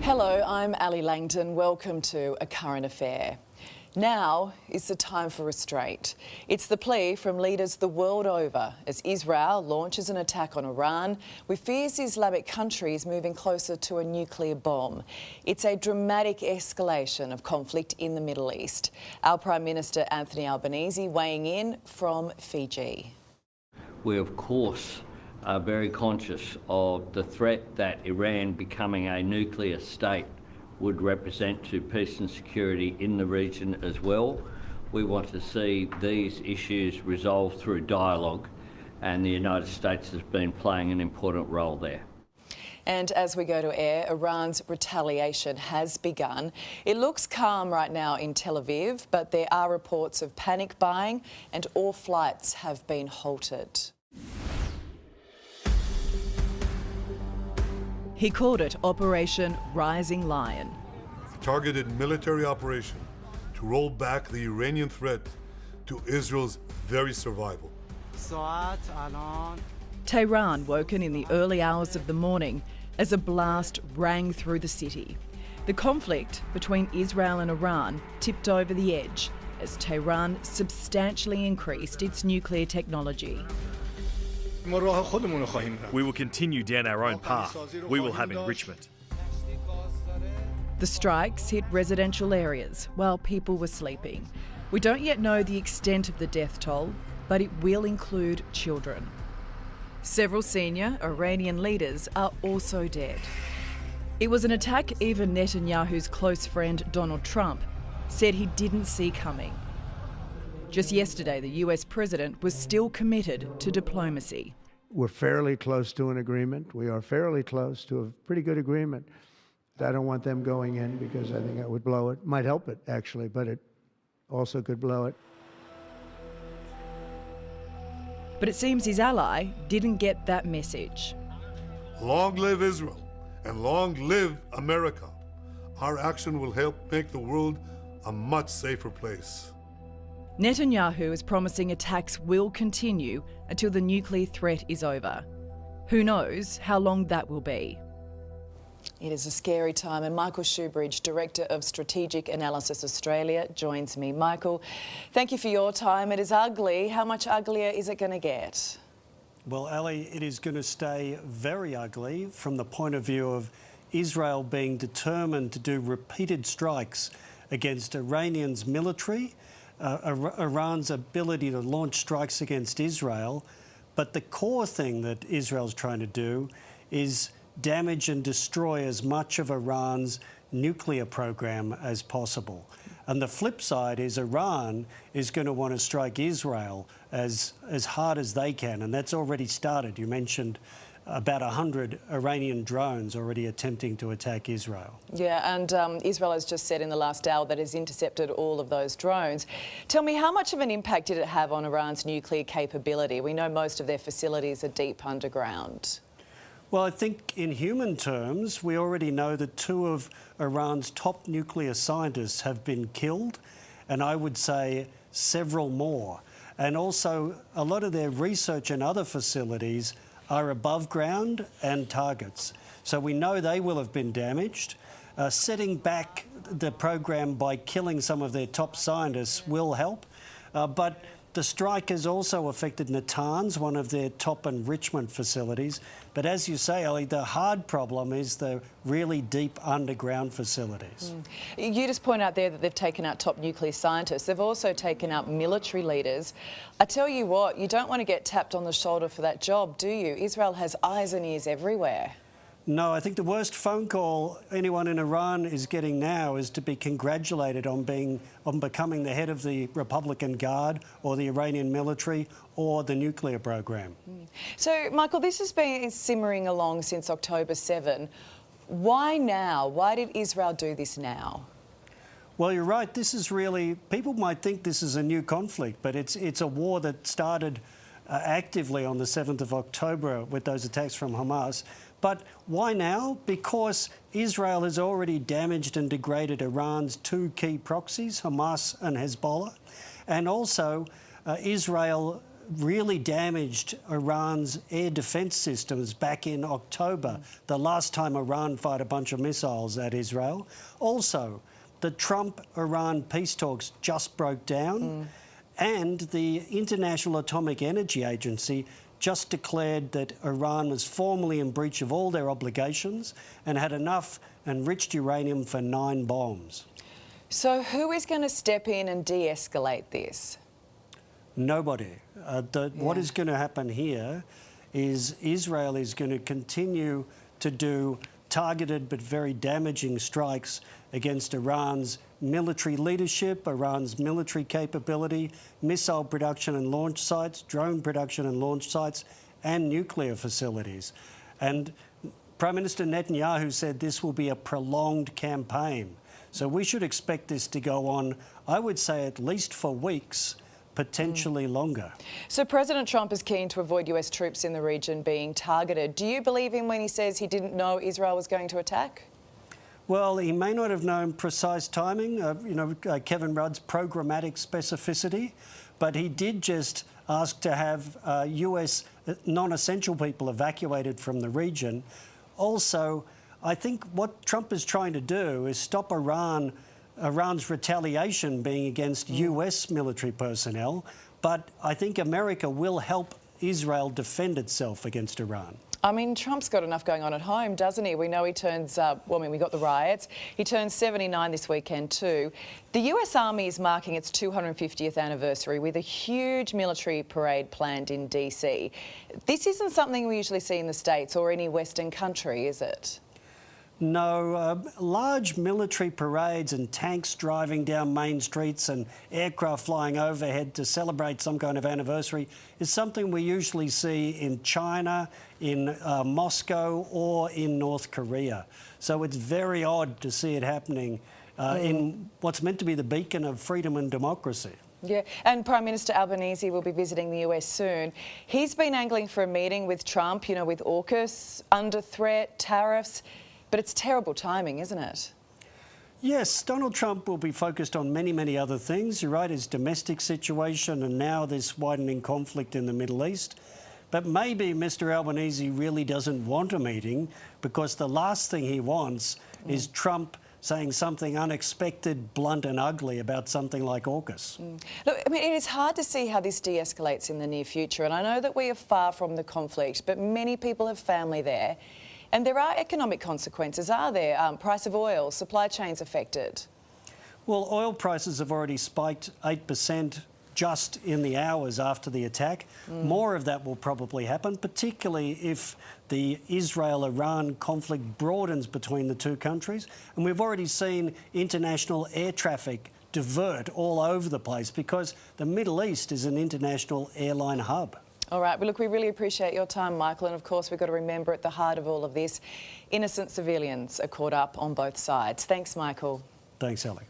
Hello, I'm Ali Langdon. Welcome to A Current Affair. Now is the time for restraint. It's the plea from leaders the world over as Israel launches an attack on Iran with fears the Islamic country is moving closer to a nuclear bomb. It's a dramatic escalation of conflict in the Middle East. Our Prime Minister Anthony Albanese weighing in from Fiji. We, of course, are very conscious of the threat that Iran becoming a nuclear state would represent to peace and security in the region as well. We want to see these issues resolved through dialogue, and the United States has been playing an important role there. And as we go to air, Iran's retaliation has begun. It looks calm right now in Tel Aviv, but there are reports of panic buying and all flights have been halted. He called it Operation Rising Lion. A targeted military operation to roll back the Iranian threat to Israel's very survival. Tehran woken in the early hours of the morning as a blast rang through the city. The conflict between Israel and Iran tipped over the edge as Tehran substantially increased its nuclear technology. We will continue down our own path. We will have enrichment. The strikes hit residential areas while people were sleeping. We don't yet know the extent of the death toll, but it will include children. Several senior Iranian leaders are also dead. It was an attack even Netanyahu's close friend Donald Trump said he didn't see coming. Just yesterday, the US president was still committed to diplomacy. We're fairly close to an agreement. We are fairly close to a pretty good agreement. I don't want them going in because I think that would blow it. Might help it, actually, but it also could blow it. But it seems his ally didn't get that message. Long live Israel and long live America. Our action will help make the world a much safer place. Netanyahu is promising attacks will continue until the nuclear threat is over. Who knows how long that will be? It is a scary time, and Michael Schub, Director of Strategic Analysis Australia, joins me. Michael, thank you for your time. It is ugly. How much uglier is it going to get? Well, Ali, it is going to stay very ugly from the point of view of Israel being determined to do repeated strikes against Iranians' military, Iran's ability to launch strikes against Israel. But the core thing that Israel's trying to do is damage and destroy as much of Iran's nuclear program as possible. And the flip side is Iran is going to want to strike Israel as hard as they can, and that's already started. You mentioned about 100 Iranian drones already attempting to attack Israel. Yeah, and Israel has just said in the last hour that it has intercepted all of those drones. Tell me, how much of an impact did it have on Iran's nuclear capability? We know most of their facilities are deep underground. Well, I think in human terms, we already know that 2 of Iran's top nuclear scientists have been killed, and I would say several more. And also, a lot of their research and other facilities are above ground and targets. So we know they will have been damaged. Setting back the program by killing some of their top scientists will help, but the strike has also affected Natanz, one of their top enrichment facilities. But as you say, Ali, the hard problem is the really deep underground facilities. You just point out there that they've taken out top nuclear scientists. They've also taken out military leaders. I tell you what, you don't want to get tapped on the shoulder for that job, do you? Israel has eyes and ears everywhere. No, I think the worst phone call anyone in Iran is getting now is to be congratulated on becoming the head of the Republican Guard or the Iranian military or the nuclear program. So, Michael, this has been simmering along since October 7. Why now? Why did Israel do this now? Well, you're right. This is really, people might think this is a new conflict, but it's a war that started actively on the 7th of October with those attacks from Hamas. But why now? Because Israel has already damaged and degraded Iran's 2 key proxies, Hamas and Hezbollah. And also, Israel really damaged Iran's air defence systems back in October, the last time Iran fired a bunch of missiles at Israel. Also, the Trump-Iran peace talks just broke down, and the International Atomic Energy Agency just declared that Iran was formally in breach of all their obligations and had enough enriched uranium for 9 bombs. So who is going to step in and de-escalate this? Nobody. What is going to happen here is Israel is going to continue to do targeted but very damaging strikes against Iran's military leadership, Iran's military capability, missile production and launch sites, drone production and launch sites, and nuclear facilities. And Prime Minister Netanyahu said this will be a prolonged campaign. So we should expect this to go on, I would say, at least for weeks, potentially longer. So President Trump is keen to avoid US troops in the region being targeted. Do you believe him when he says he didn't know Israel was going to attack? Well, he may not have known precise timing, Kevin Rudd's programmatic specificity, but he did just ask to have US non-essential people evacuated from the region. Also, I think what Trump is trying to do is stop Iran's retaliation being against US military personnel, but I think America will help Israel defend itself against Iran. I mean, Trump's got enough going on at home, doesn't he? We know he turns, we got the riots. He turns 79 this weekend too. The US Army is marking its 250th anniversary with a huge military parade planned in DC. This isn't something we usually see in the States or any Western country, is it? No, large military parades and tanks driving down main streets and aircraft flying overhead to celebrate some kind of anniversary is something we usually see in China, in Moscow or in North Korea. So it's very odd to see it happening in what's meant to be the beacon of freedom and democracy. Yeah, and Prime Minister Albanese will be visiting the US soon. He's been angling for a meeting with Trump, with AUKUS under threat, tariffs. But it's terrible timing, isn't it? Yes, Donald Trump will be focused on many, many other things. You're right, his domestic situation and now this widening conflict in the Middle East. But maybe Mr Albanese really doesn't want a meeting because the last thing he wants is Trump saying something unexpected, blunt and ugly about something like AUKUS. Look, I mean, it is hard to see how this de-escalates in the near future. And I know that we are far from the conflict, but many people have family there. And there are economic consequences, are there? Price of oil, supply chains affected. Well, oil prices have already spiked 8% just in the hours after the attack. More of that will probably happen, particularly if the Israel-Iran conflict broadens between the two countries. And we've already seen international air traffic divert all over the place because the Middle East is an international airline hub. All right, well, look, we really appreciate your time, Michael, and of course we've got to remember at the heart of all of this, innocent civilians are caught up on both sides. Thanks, Michael. Thanks, Ellie.